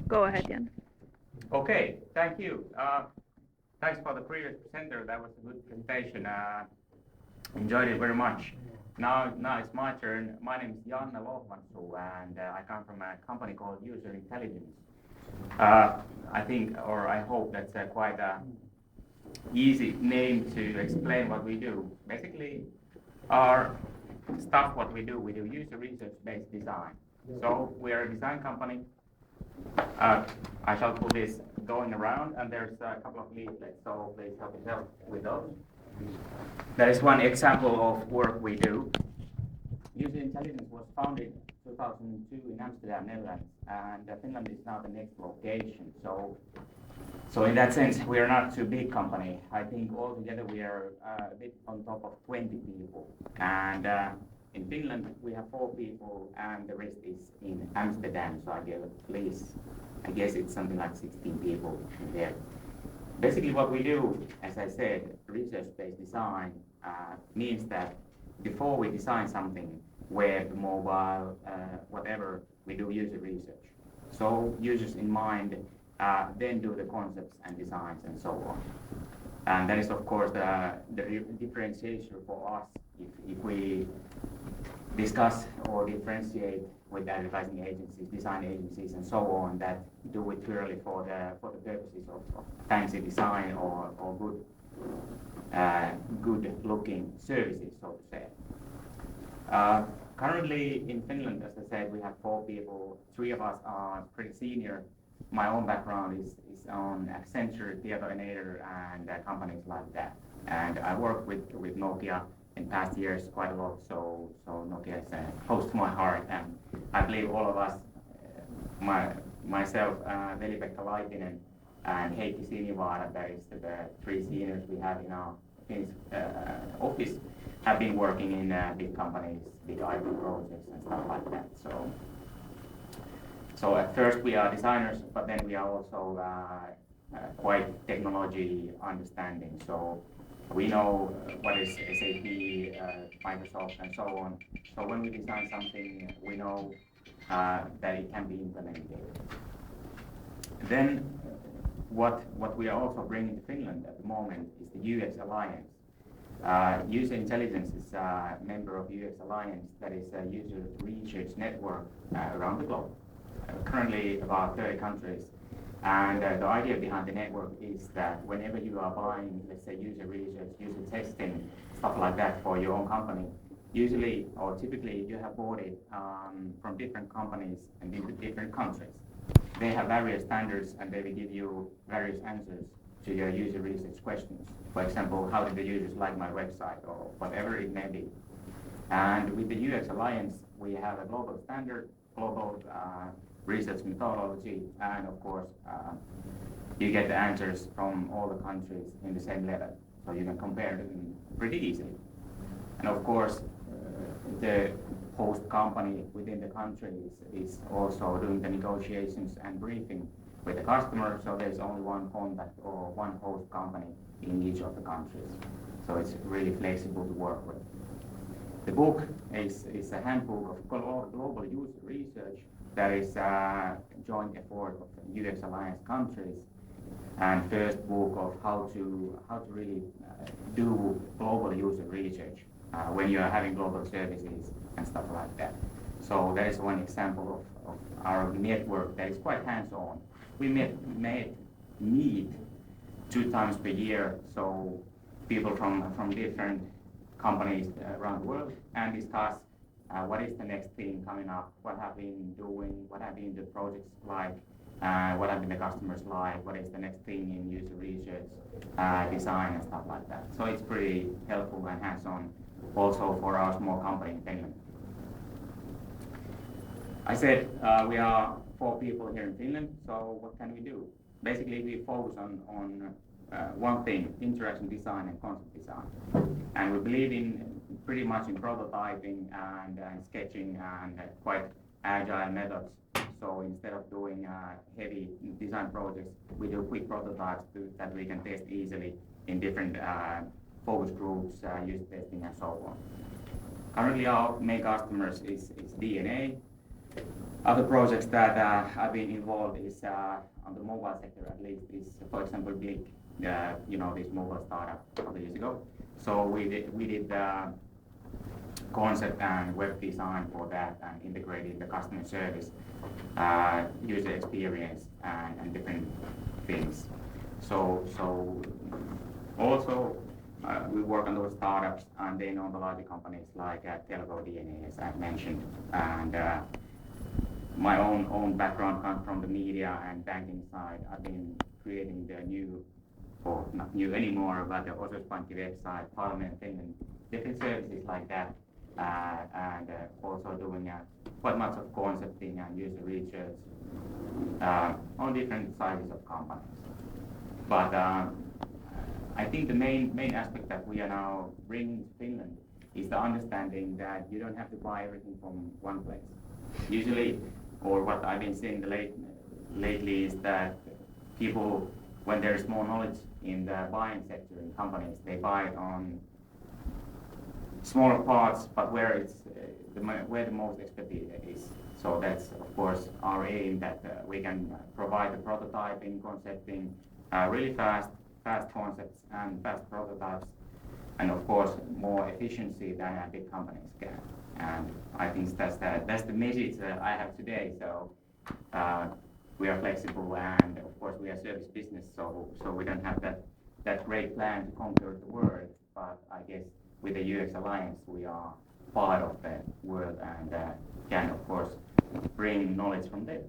Go ahead, Janne. Okay, thank you. Thanks for the previous presenter. That was a good presentation. Enjoyed it very much. Now it's my turn. My name is Janne Lohvansuu, and I come from a company called User Intelligence. I think, or I hope that's quite a easy name to explain what we do. Basically, our stuff, what we do user research-based design. So we are a design company. I shall put this going around, and there's a couple of leaflets, so please help with those. That is one example of work we do. User Intelligence was founded 2002 in Amsterdam, Netherlands, and Finland is now the next location. So in that sense, we are not too big company. I think altogether we are a bit on top of 20 people. And in Finland, we have 4 people, and the rest is in Amsterdam. So I guess it's something like 16 people in there. Basically, what we do, as I said, research-based design means that before we design something, web, mobile, whatever, we do user research. So users in mind, then do the concepts and designs and so on. And that is, of course, the differentiation for us if we discuss or differentiate with advertising agencies, design agencies, and so on that do it purely for the purposes of fancy design or good looking services, so to say. Currently in Finland, as I said, we have 4 people. 3 of us are pretty senior. My own background is on Accenture, Tietoenator, and companies like that. And I work with Nokia in past years quite a lot, so Nokia is close to my heart, and I believe all of us, myself, Veli-Pekka Laitinen, and Heikki Sinivaara, that is the 3 seniors we have in our Finnish office, have been working in big companies, big IT projects and stuff like that. So at first we are designers, but then we are also quite technology understanding. So we know what is SAP, Microsoft, and so on. So when we design something, we know that it can be implemented. Then what we are also bringing to Finland at the moment is the UX Alliance. User Intelligence is a member of UX Alliance, that is a user research network around the globe. Currently about 30 countries. And the idea behind the network is that whenever you are buying, let's say, user research, user testing, stuff like that for your own company, usually or typically you have bought it from different companies and different countries. They have various standards and they will give you various answers to your user research questions. For example, how did the users like my website or whatever it may be. And with the UX Alliance, we have a global standard, global research methodology, and of course you get the answers from all the countries in the same level, so you can compare them pretty easily. And of course the host company within the country is also doing the negotiations and briefing with the customer, so there's only one contact or one host company in each of the countries, so it's really flexible to work with. The book is a handbook of global user research that is a joint effort of UX Alliance countries, and first book of how to really do global user research when you are having global services and stuff like that. So that is one example of our network that is quite hands-on. We meet 2 times per year, so people from different companies around the world and discuss what is the next thing coming up, what have been doing, what have been the projects like, what have been the customers like, what is the next thing in user research, design and stuff like that. So it's pretty helpful and hands-on also for our small company in Finland. I said we are 4 people here in Finland, so what can we do? Basically we focus on one thing, interaction design and concept design. And we believe in pretty much in prototyping and sketching and quite agile methods. So instead of doing heavy design projects, we do quick prototypes that we can test easily in different focus groups, user testing and so on. Currently our main customers is DNA, Other projects that I've been involved is on the mobile sector at least is, for example, big, this mobile startup a couple of years ago. So we did concept and web design for that and integrating the customer service, user experience, and different things. So also we work on those startups and then on the larger companies like Telco DNA, as I mentioned, and my own background comes from the media and banking side. I've been creating the new, or not new anymore, but the Osuuspankki website, Parliament thing, and different services like that, and also doing quite much of concepting and user research on different sizes of companies. But I think the main aspect that we are now bringing to Finland is the understanding that you don't have to buy everything from one place. Usually, or what I've been seeing lately is that people, when there's more knowledge in the buying sector in companies, they buy it on smaller parts, but where the most expertise is. So that's of course our aim, that we can provide the prototyping, concepting, really fast concepts and fast prototypes, and of course more efficiency than big companies can. And I think that's the message that I have today. So we are flexible, and of course we are service business, so we don't have that great plan to conquer the world. But I guess with the UX Alliance we are part of the world and can of course bring knowledge from there.